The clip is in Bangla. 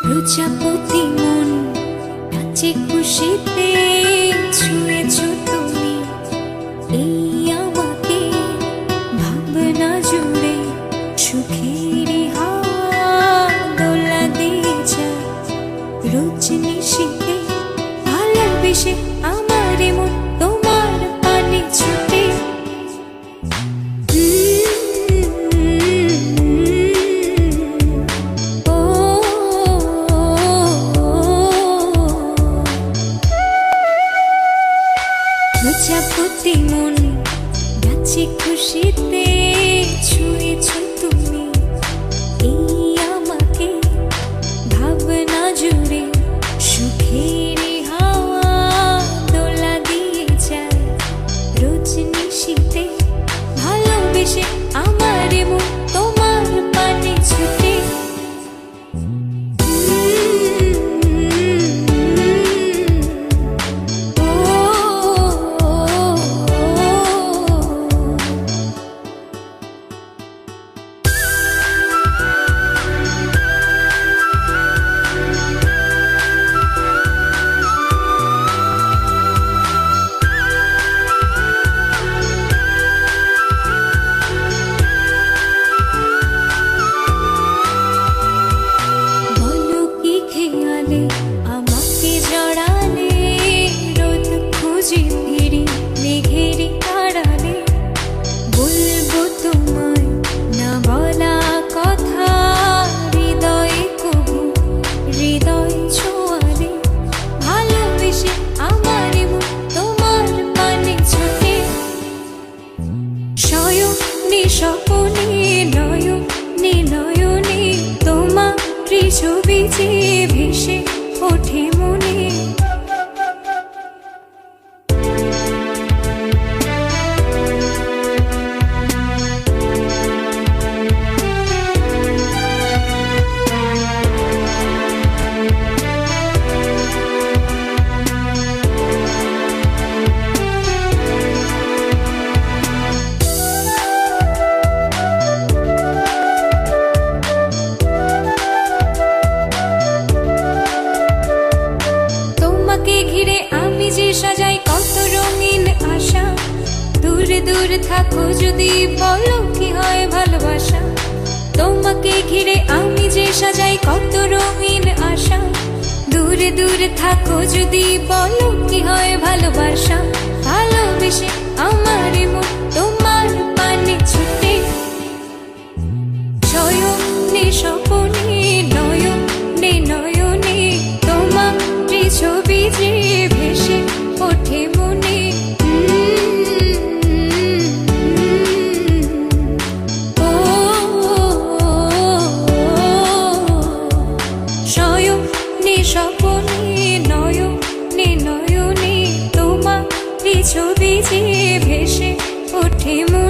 প্রজাপতি মন নাচে খুশিতে, ছুঁয়েছ তুমি এই আমাকে, ভাবনা জুড়ে সুখের দোলা দিয়ে যায় রোজ নিশীথে, ভালোবেসে আমার মন তোমার পানে ছুটে। প্রজাপতি মন নাচে খুশিতে, ছুঁয়েছ তুমি এই আমাকে, ভাবনা জুড়ে সুখের হাওয়া দোলা দিয়ে যায় রোজ নিশীথে, ভালোবেসে আমার মন তোমার পানে ছুটে। আমাকে জড়ালে রোদ খুঁজে ফিরি মেঘের আড়ালে, বলবো তোমায় না বলা কথা, হৃদয়ে কবু হৃদয় ছোঁয়ালে, ভালোবেসে আমার মন তোমার পানে ছোটে। শয়নে স্বপনে নয়নে নয়নে তোমার ছবি যে ভেসে ওঠে মনে। ঘিরে আমি যে সাজাই কত রঙিন আশা, দূরে দূরে থাকো যদি বলো কি হয় ভালোবাসা। তোমাকে ঘিরে আমি যে সাজাই কত রঙিন আশা, দূরে দূরে থাকো যদি বলো কি হয় ভালোবাসা। ভালোবেসে আমার মন তোমার পানে ছুটে, শয়নে স্বপনে নয়নে নয়নে তোমার ছবি যে ভেসে ওঠে মনে। শয়নে স্বপনে নয়নে নয়নে তোমার ছবি যে ভেসে ওঠে মনে।